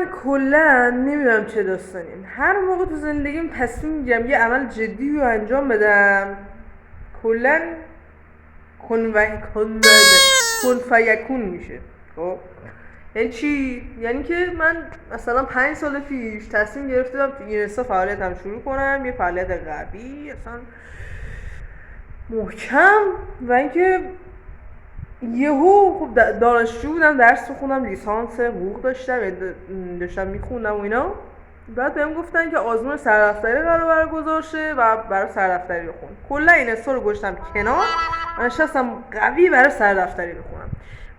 من کلا نمیدونم چه داستانیم، هر موقع تو زندگیم تصمیم میگیرم یه عمل جدی رو انجام بدم کلا کن فیکون میشه. خب یعنی چی؟ یعنی که من مثلا 5 سال پیش تصمیم گرفتم تو اینستا فعالیتم شروع کنم، یه فعالیت قوی اصلا محکم، و اینکه یهو خب دانشجو بودم، درس میخوندم، لیسانس حقوق داشتم، داشتم میخوندم و اینا. بعد بهم گفتن که آزمون سردفتری قرار برگزار شه و برای سردفتری بخون. کلا این استا رو گذاشتم کنار، من نشستم قوی برای سردفتری بخونم.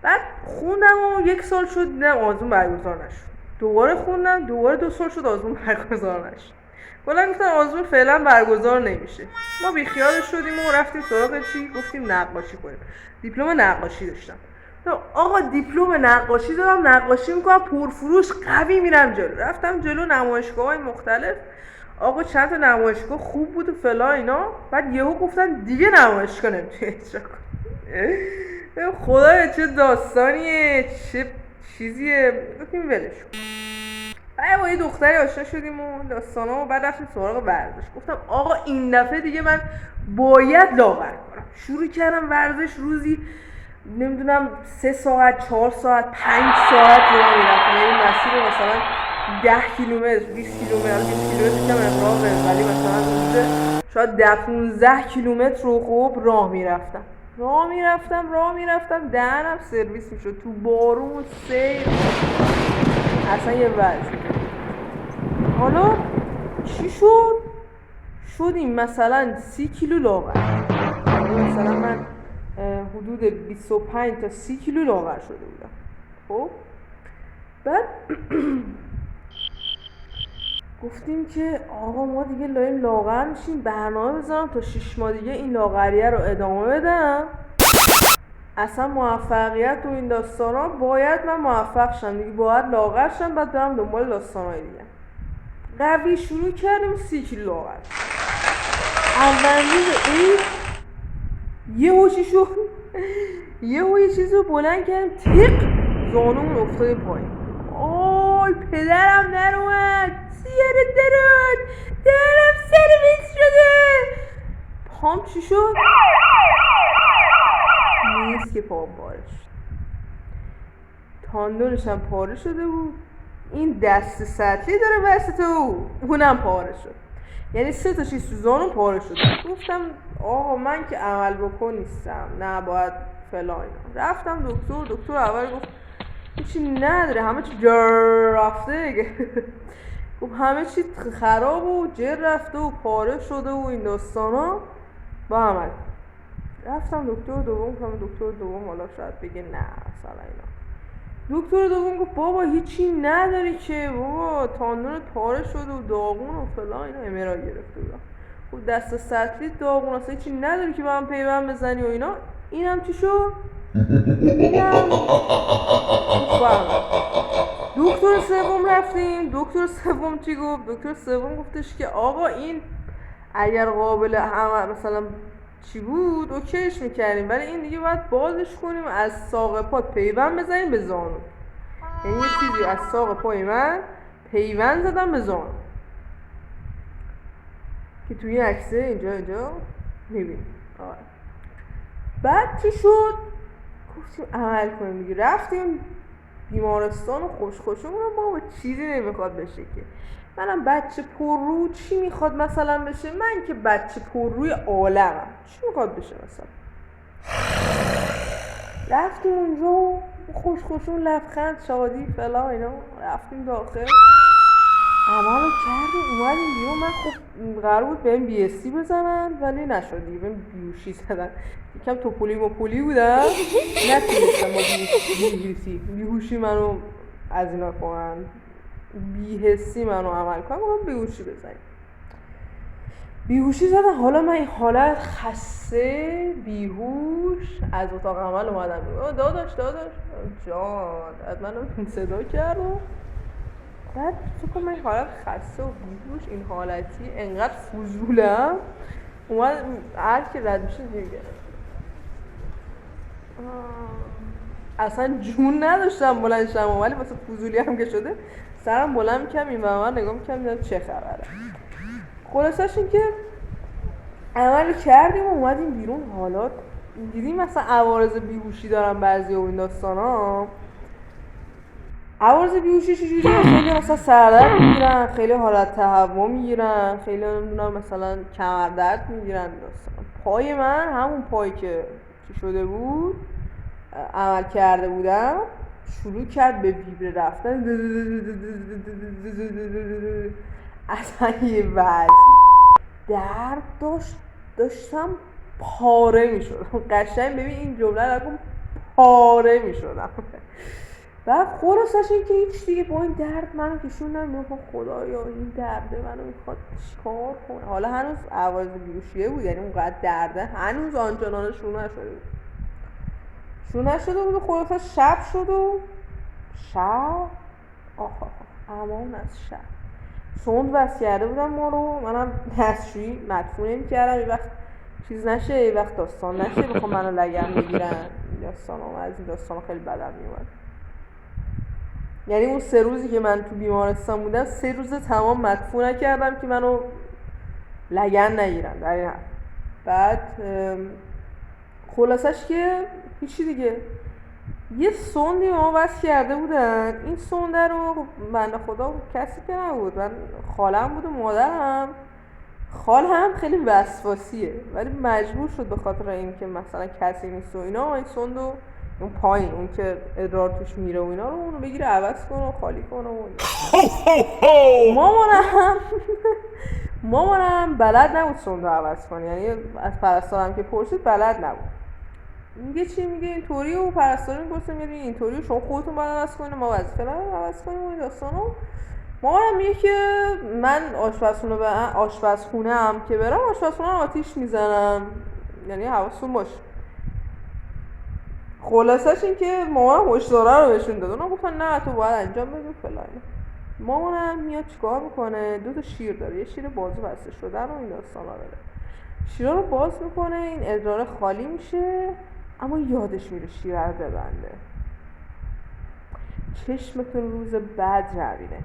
بعد خوندم و 1 سال شد دیدم آزمون برگزار نشد. دوباره خوندم، دوباره 2 سال شد آزمون برگزار نشد. کلا گفتن آزمون فعلا برگزار نمیشه. ما بیخیالش شدیم و رفتیم سراغ چی؟ گفتیم نقاشی کنیم. دیپلم نقاشی داشتم. آقا دیپلم نقاشی دارم، نقاشی میکنم، پرفروش قوی میرم جلو. رفتم جلو نمایشگاه‌های مختلف. آقا چند تا نمایشگاه خوب بود و فلا اینا. بعد یهو گفتن دیگه نمایشگاه نمیتونی اجرا کنی. خدایا چه داستانیه، چه چیزیه. گفتیم ولش کن. بعد با یه دختری آشنا شدیم و داستانا، و بعد رفتیم سراغ ورزش. گفتم آقا این دفعه دیگه من باید لاغر کنم. شروع کردم ورزش، روزی نمیدونم 3 ساعت 4 ساعت 5 ساعت راه میرفتم. یعنی مسیر مثلا 10 کیلومتر 20 کیلومتر 20 کیلومتر کم اقراقه، ولی مثلا روزه شاید 10 15 کیلومتر رو خب راه میرفتم دهنم سرویس میشد تو بارون و سیر، اصلا یه وضعی. حالا چی شدیم مثلا 30 کیلو لاغر. مثلا من حدود 25 تا 30 کیلو لاغر شده بودم. خب بعد گفتیم که آقا ما دیگه لاغر میشیم، برنامه بذارم تا 6 ماه دیگه این لاغریه رو ادامه بدم. اصلا موفقیت و این داستانا باید من موفق شم دیگه، باید لاغر شم، بعد برم دنبال داستانای دیگه. قوی شروع کردیم 30 کیلو لاغر. اولین روز عید یهو یه چیزی رو بلند کردیم، تیق زانومون افتادیم پایین. آی پدرم در اومد، سیارت درد، درم سرویس شده. پام چی شد؟ نیست که پام پاره شد، تاندونشم پاره شده بود. این دست سطلی داره وسط اونم پاره شد. یعنی 3 تا چیز تو زانوم پاره شد. گفتم آقا من که عمل بکن نیستم، نه باید فلان. رفتم دکتر اول گفت هیچی نداره، همه چی جر رفته. گفت همه چی خراب و جر رفته و پاره شده و این داستانا با عمل. رفتم دکتر دوم حالا شاید بگه نه مثلا اینا. دکتر دوم گفت بابا هیچی نداری که، بابا تاندونت پاره شده و داغون و فلان اینا، امرا گرفته بودم. خب دست سطلی داغون اصلا هیچی نداری که با هم پیوند بزنی و اینا. اینم چی شد؟ اینم دکتر سوم رفتیم. دکتر سوم چی گفت؟ دکتر سوم گفتش که آقا این اگر قابل مثلا چی بود اوکیش میکردیم، ولی این دیگه باید بازش کنیم، از ساق پات پیوند بزنیم به زانو. یعنی یه چیزی از ساق پای من پیوند زدم به زانو که توی عکسه اینجا میبینیم. بعد چی شد؟ گفتیم عمل کنیم دیگه. رفتیم بیمارستان و خوشمون ما چیزی نمیخواد بشه که منم بچه پررو چی میخواد مثلا بشه؟ من که بچه پرروی عالمم، چی میخواد بشه مثلا؟ رفتیم اونجا خوشمون لبخند شادی فلا اینا. رفتیم داخل عملو کردیم اومدیم بیرون. من خب قرار بود بهم بی اس سی بزنن ولی نشد دیگه، بهم بیوشی زدن. یکم توپولی بودم نتونستم با بیهوشی منو از اینا کنن، بی‌حسی منو عمل کنم، گفتم بیهوشی بزنیم. بیهوشی زدن. حالا من این حالت خسته بیهوش از اتاق عمل اومدم بیرون. داداش جان از منو صدا کرد و بعد تو من این حالت خسته و بیهوش این حالتی انقدر فضولم اومد هر کی رد میشه دیگه اصلا جون نداشتم بلند شم، ولی واسه فضولی هم که شده سرم بلند میکنم این و من نگاه میکنم دیدم چه خبره. خلاصش این که عمل کردیم و اومدیم بیرون. حالا دیدیم مثلا عوارض بیهوشی دارن بعضی و این داستان ها. عوارض بیهوشی چجوری؟ خیلی مثلا سردرد میگیرن، خیلی حالت تهوع میگیرن، خیلی نمیدونم مثلا کمردرد میگیرن داستان. پای من همون پایی که چی شده بود عمل کرده بودم شروع کرد به ویبره رفتن، اصلا یه وضعی درد داشتم پاره میشدم. قشنگ ببین این جمله رو پاره میشدم. و خلاصش این که هیچ دیگه با این درد منو کشوندم میگفتم خدایا این درده منو میخواد چیکار کنه. حالا هنوز عوارض بیهوشیه بود، یعنی اونقدر درده هنوز آنچنان شروع نشده بود. خلاصش شب شد و امان از شب سوند بس کرده بودم ما رو. منم دستشویی مدفوع نمی‌کردم یه وقت چیز نشه، یه وقت داستان نشه بخوام منو لگن بگیرن. داستان از این داستان خیلی بدم میومد. یعنی اون 3 روزی که من تو بیمارستان بودم 3 روز تمام مدفوع نکردم که منو لگن نگیرن در این حد. بعد خلاصش که هیچی دیگه، یه سوندی ما بس کرده بودن. این سونده رو بنده خدا کسی که نبود، من خالم بود و مادرم. خال هم خیلی وسواسیه ولی مجبور شد به خاطر این که مثلا کسی نیست و اینا این سوند رو اون پایین اون که ادرار توش میره و اینا رو اونو بگیره عوض کنه و خالی کنه و مامانم بلد نبود سوند رو عوض کنه. یعنی از پرستارم که پرسید بلد نبود. میگه چی؟ میگه اینطوری و پرستار میگه میگه اینطوری شما خودتون باید عوض کنید، ما وظیفه نداریم عوض کنیم و این داستانا. مامانم میگه که من آشپزخونه هم که برم آشپزخونه آتیش میزنم، یعنی حواستون باشه. خلاصش این که مامانم هشدارا رو بهشون داد. اونا گفتن نه تو باید انجام بدی فلان. مامانم میاد چیکار میکنه؟ 2 تا شیر داره، یه شیر بازو بسته شدن و این داستانا داره. شیرا رو باز میکنه، این ادرار خالی میشه اما یادش میره شیره رو ببنده. چشمتون روز بعد روینه.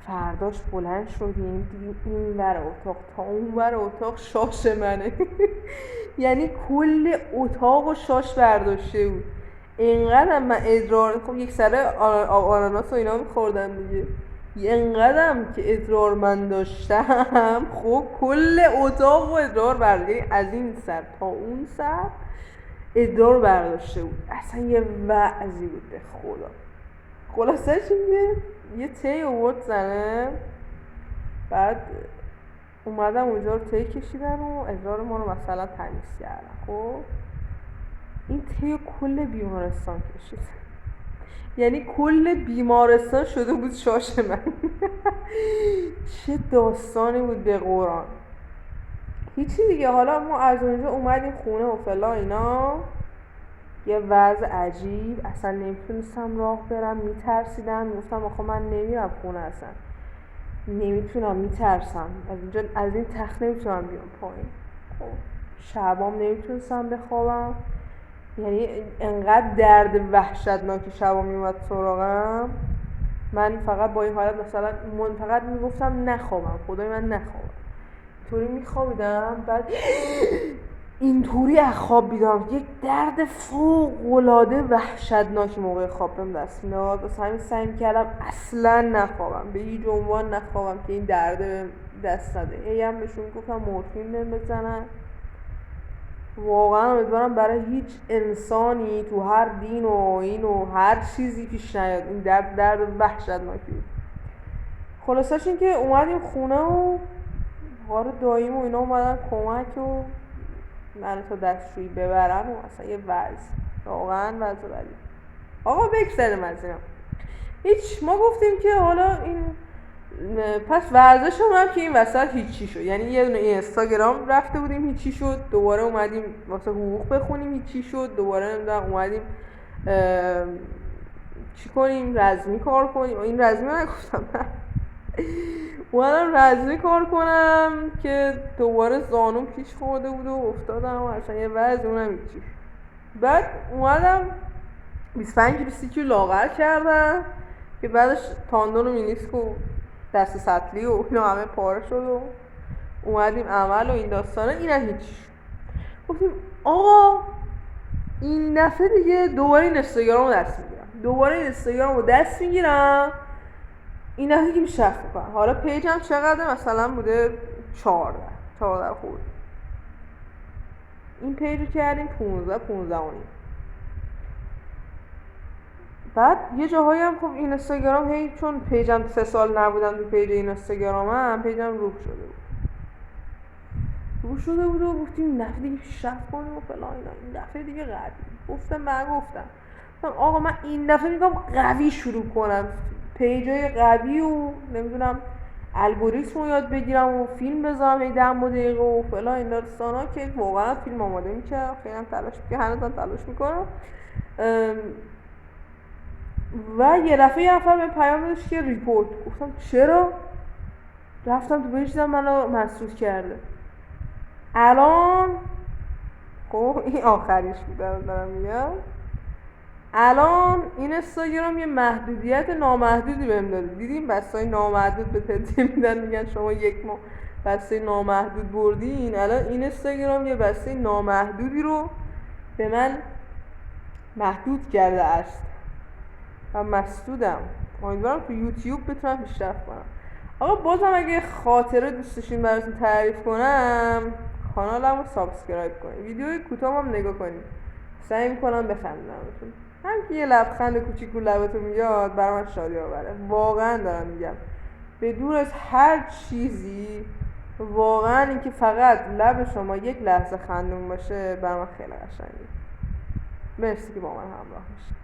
فرداش بلند شدیم دیدیم این ور اتاق تا اون ور اتاق شاش منه. یعنی کل اتاق و شاش برداشته بود. اینقدر من ادرار خب یک سره آناناس و اینا میخوردم دیگه، اینقدرم که ادرار من داشتم خب کل اتاق و ادرار برداشته، از این سر تا اون سر ادرار برداشته بود. اصلا یه وعظی بود به خدا. خلاصه یه تی آورد زنه، بعد اومدم اونجا رو تی کشیدن و ادرار ما رو مثلا تمیز کردن. خب این تی کل بیمارستان کشید، یعنی کل بیمارستان شده بود شاش من. چه داستانی بود به قرآن. هیچی دیگه. حالا ما از اونجا اومدیم خونه و فلا اینا. یه وضع عجیب، اصلا نمیتونستم راه برم، میترسیدم. گفتم آخه من نمیرم خونه، اصلا نمیتونم، میترسم از این تخت نمیتونم بیام پایین. خب شبام نمیتونستم بخوابم، یعنی انقدر درد وحشتناکی شبام میومد سراغم. من فقط با این حالت مثلا فقط میگفتم نخوابم، خدای من نخوابم. طوری میخوابیدم بعد اینطوری از خواب بیدارم. یک درد فوق‌العاده وحشتناکی موقع خواب بهم دست میداد. واسه همین سعی میکردم اصلا نخوابم، به هیچ عنوان نخوابم که این درد دست نده. هم بهشون گفتم مورفین بهم بزنن. واقعا امیدوارم برای هیچ انسانی تو هر دین و این و هر چیزی پیش نیاد. این درد وحشتناکی بود. خلاصش این که اومدیم خونه و غار داییم و اینا اومدن کمک و منو تا دستشویی ببرن و اصلا یه وضع، واقعا وضع بدی. آقا بگذاریم از اینا. هیچ، ما گفتیم که حالا این پس ورزش هم که این وسط هیچی شد. یعنی یه دونه اینستاگرام رفته بودیم هیچی شد، دوباره اومدیم واسه حقوق بخونیم هیچی شد، دوباره نمیدونم اومدیم چی کنیم، رزمی کار کنیم. این رزمی رو نگفتم، اومدم رزمی کار کنم که دوباره زانوم پیش خورده بود و افتادم و اصلا یه وضع اونم هیچی. بعد اومدم 25 کیلو 30 کیلو لاغر کردم که بعدش تاندون و مینیسک و دست سطلی و اینا همه پاره شد و اومدیم عمل و این داستانه. اینم هیچ. گفتیم آقا این دفعه دیگه دوباره این اینستاگرام رو دست میگیرم این دفعه دیگه پیشرفت میکنم. حالا پیجم چقدر مثلا بوده 14 خورد. این پیج رو کردیم 15 و نیم. بعد یه جاهایی هم خب اینستاگرام هی چون پیجم 3 سال نبودم تو پیج اینستاگرامم، پیجم روح شده بود و گفتیم این دفعه دیگه پیشرفت کنیم و فلان اینا. این دفعه دیگه قوی گفتم آقا من این دفعه میگم قوی شروع کنم، پیجای قوی و نمیدونم الگوریتم رو یاد بگیرم و فیلم بذارم هی 10 دقیقه و فلان این داستانا که واقعا فیلم آماده میکردم. خیلی هم هنوزم تلاش میکنم. و یه دفعه یه نفر به پیام داشت که ریپورت. گفتم چرا؟ رفتم تو پیج دیدم منو مسدود کرده. الان خب این آخریش بود دارم میگم. الان این اینستاگرام یه محدودیت نامحدودی بهم داده. دیدیم بسته‌های نامحدود به تدیه میدن، میگن شما 1 ماه بسته نامحدود بردین. الان این اینستاگرام یه بسته نامحدودی رو به من محدود کرده است و مسدودم. امیدوارم تو یوتیوب بتونم پیشرفت کنم. آقا بازم اگه خاطره دوست داشتین براتون تعریف کنم کانالمو سابسکرایب کنید، ویدیوی کوتاهم نگاه کنید، سعی میکنم بخندونمتون. هم که یه لبخند کوچیک لبتون میاد برای من شادی آوره. واقعا دارم میگم بدون از هر چیزی، واقعا اینکه فقط لب شما یک لحظه خندون باشه برای من خیلی قشنگه. مرسی که با من همراه میشید.